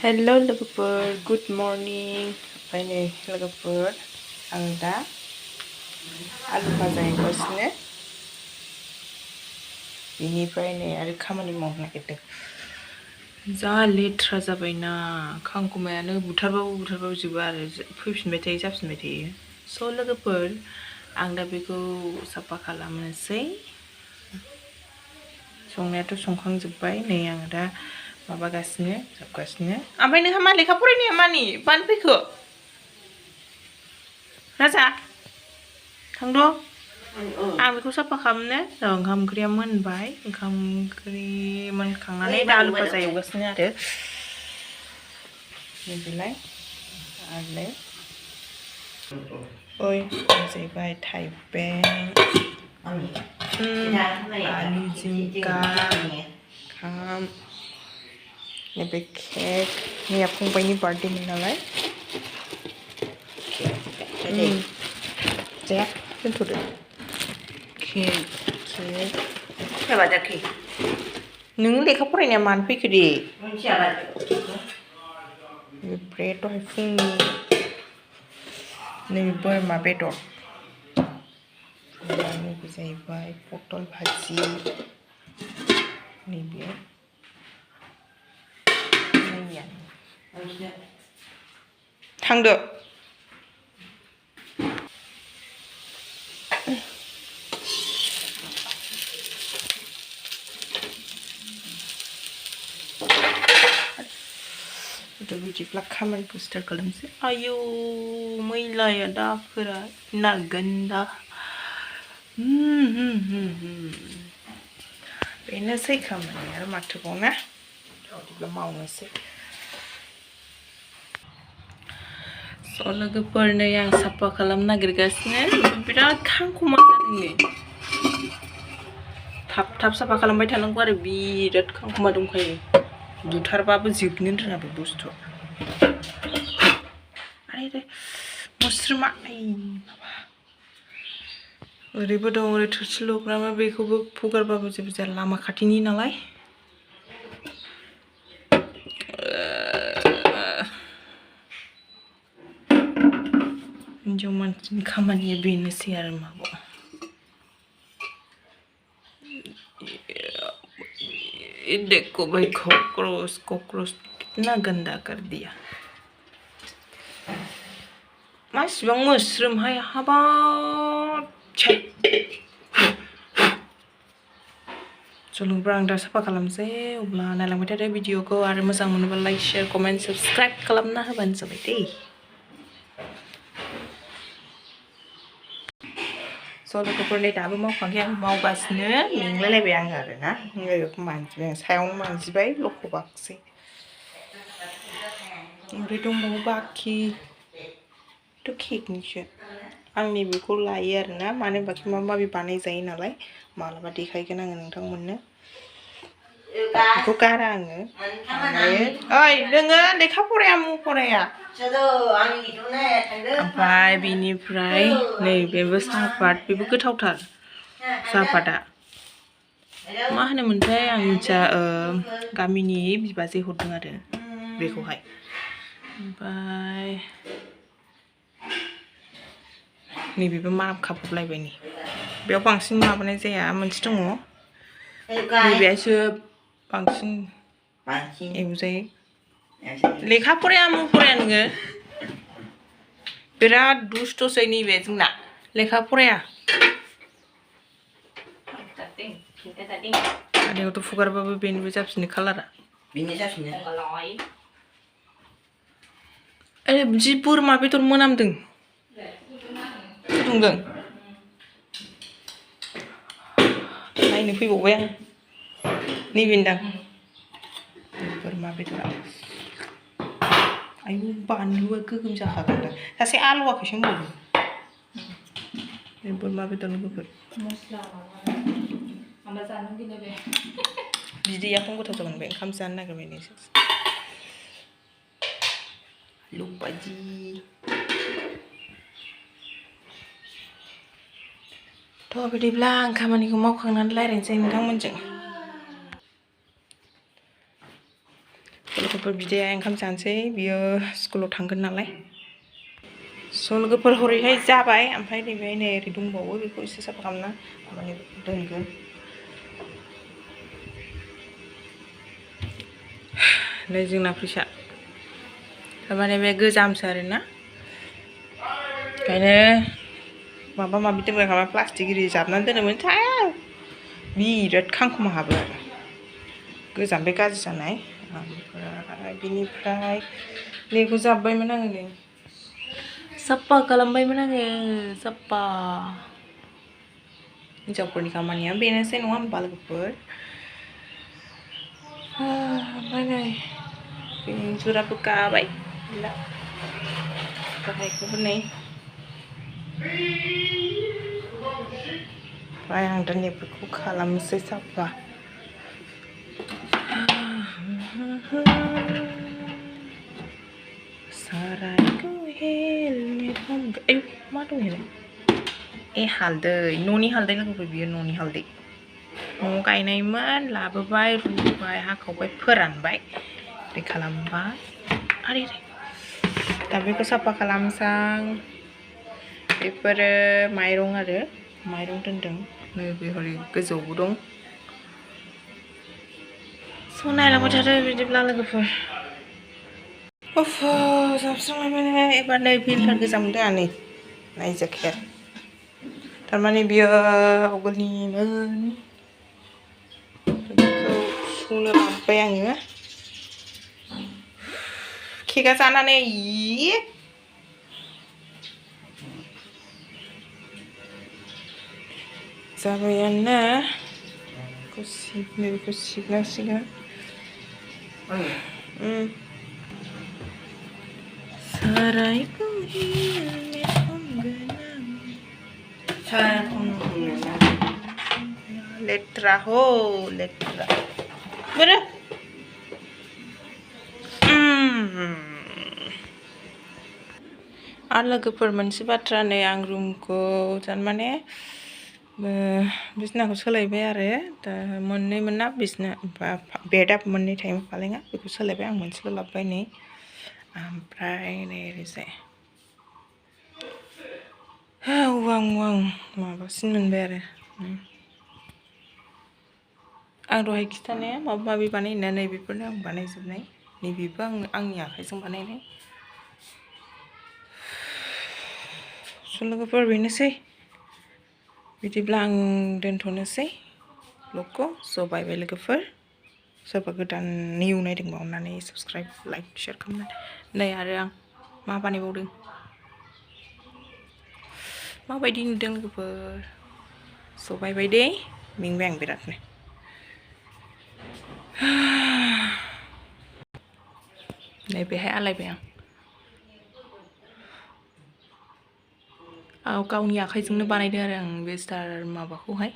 Hello लोगोफोर good morning ओमफ्राय नै लोगोफोर आं दा आलु भाजा एवगासिनो बेनिफ्राय नै आरो खामानि मावनो नागिरदों जा लेथ्रा जाबायना खांखमायानो बुथारबाबो जोबा आरो फैफिनबाय थायो जाफिनबाय थायो स' लोगोफोर आं दा बेखौ साफा खालामनोसै संनायाथ' संखांजोब्बाय नै आं दा माबागासिनो जोबगासिनो ओमफ्राय नोंहा मा लेखा फरायनाया मानि मानो फैखो राजा थांद' आं बेखौ साफा खालामनो ओंखाम ओंख्रिया मोनबाय ओंखाम ओंख्रि मोनखांनानै दा आलु भाजा एवगासिनो आरो बेलाय आरो ओइ जाहैबाय थाइबें आलु जिंखा खाम नैबे केक मैया फंबायनि बार्थडेमोन नालाय जाया दोनथ'दो केक नों लेखा फरायनाया मानो फैखो दे ब्रेड दहाय फुंनि नैबे बोरमा बेदर नैबे जाहैबाय पटल भाजि नैबे थांदो बिदिब्ला खामानिखौ स्टार्ट खालामसै आयौ मैलाया दाखोरा ना गन्दा बेनोसै खामानि आरो माथोबाव ना बिदिब्ला मावनोसै स' लोगोफोर नै आं साफा खालामनो नागिरगासिनो बिराद खांखमा जादों नै थाब साफा खालामबाय थानांगौ आरो बिराद खांखमा दंखायो बुथारबाबो जोबनो रोङा बे बुस्थुआ आरे मुस्रोमा माबा ओरैबो दं ओरै थोरसि लग्रामा बेखौबो फुगारबाबो जेबो जाया लामा खाथिनि नालाय हिन्जाव मानसिनि खामानिया बेनोसै आरो माबा देखो भाई कॉकरोच कितना गंदा कर दिया मासिबां मोस्रोमहाय हाबाब लोगोफोर आं दा साफा खालामसै अब्ला नायलांबाय थादो भिडिअखौ आरो मोजां मोनोबा लाइक शेयार कमेन्ट साबस्क्राइब खालामना होबानो जाबाय दे स' लोगोफोर नै दाबो मावखांखै आं मावगासिनो मेंलायलायबाय आङो आरोना बेखौ मानजिबाय आं सायावनो मानजिबाय लखबाखसै ओमफ्राय दंबावो बाखि थ' केकनिसो आं नैबेखौ लायो आरोना मानो होनबा माबा माबि बानायजायो नालाय मालाबा देखायगोन आङो नोंथांमोननो बेखौ गारा आङो ओइ नोङो लेखा फराया फराया ओमफ्राय बेनिफ्राय नैबेबो साहापात बेबो गोथावथार साहापातआ मा होनोमोनथाय आं मिथिया गामिनि बिबाजै हरदों आरो बेखौहाय ओमफ्राय नैबेबो माराम खाफबलायबाय नै बेयाव बांसिन माबानाय जाया मोनसे दङ नैबेहायसो बांसिन एवजायो लेखा फराया नोङो बिराद दुस्थ'सै नैबे जोंना लेखा फराया आदैयावथ' फुगारबाबो बेनिबो जाफिनो कालारा बेनो जाफिनो जि बोरमा बेदर मोनामदों फुदुंदों नायनो फैबावबाय आं नैबेनदां बोरमा बेदरा आयु बानलुआ गोगोम जाखागोन दा सासे आलुवाखैसो होनबावो बोरमा बेदर लोगोफोर बिदैयाखौनो गोथाव जागोन बे ओंखाम जानो नागिरबाय नोंसोर लुबायदि थ' बिदिब्ला आं खामानिखौ मावखांनानै रायज्लायनोसै नोंथांमोनजों लोगोफोर बिदाया ओंखाम जानोसै बियो स्कुलाव थांगोन नालाय स' लोगोफोर हरैहाय जाबाय ओमफ्राय नैबेहाय नै ओरै दंबावो बेखौ एसे साफा खालामना माने दोनगोन नै जोंना फैसा थारमाने बे गोजामसो आरोना ओंखायनो माबा माबि दोनबाय खाबा प्लास्टिक इरि जाबनानै दोनोमोन थाया बिराद खांखमा हाबो आरो गोजाम बे गाज्रि जानाय ओमफ्राय बिनिफ्राय लेखौ जाब्बायमोन आङो नै साफा खालामबायमोन आङो साफा हिन्जावफोरनि खामानिया बेनोसै नङा होमबा लोगोफोर ओमफ्राय नै इन्जुराबो गाबाय गैला गाहायखौबो नै ओमफ्राय आं दा नैबेखौ खालामनोसै साफा सारायखौ हेलमेट हमदो आयु मा दं बेलाय ए हालदै न'नि हालदै लोगोफोर बियो न'नि हालदै न'आव गायनायमोन लाबोबाय रुबाय हाखावबाय फोरानबाय ओरै खालामबाय आरे दा बेखौ साफा खालामसां बेफोरो माइरं आरो माइरं दोनदों नैबे हरै गोजौआवबो दं स' नायलांबाय थादो बिदिब्ला लोगोफोर जाबस्रांलायबाय एबार नै फिल्टार गोजा मोनदों आं नै नायजाखाया थारमाने बियो आवगोलनिमोन बेखौ सुनो लाबोबाय आङो केकआ जानानै जाबायानो बेखौ सिबनांसिगोन सारायखौ हेलमेट हमगोन आं लेथ्रा हो लेथ्रा बोरो आरो लोगोफोर मोनसे बाथ्रा नै आं रुमखौ थारमाने बिसनाखौ सोलायबाय आरो दा मोननैमोन ना बिसना बेडआ मोननै थायोमोन फालेङा बेखौ सोलायबाय आं मोनसेल' लाबोबाय नै ओमफ्राय नै ओरैजाय वां माबासिन मोनबाय आरो आं दहाय खिथानाया माबा माबि बानायनाया नै बेफोरनो आं बानायजोबनाय नैबेबो आंनि आखाइजों बानायनाय लोगोफोर बेनोसै बिदिब्ला आं दोनथ'नोसै ब्लगखौ स' बाय बाय लोगोफोर सोरबा गोदान निउ नायदोंबा अननानै साबस्क्राइब लाइक शेयार खालामनानै नै आरो आं मा बानायबावदों माबायदि नुदों लोगोफोर स' बाय बाय दे मेंबाय आं बिरादनो नैबेहाय आलायबाय आं गावनि आखाइजोंनो बानायदों आरो आं बे स्टार माबाखौहाय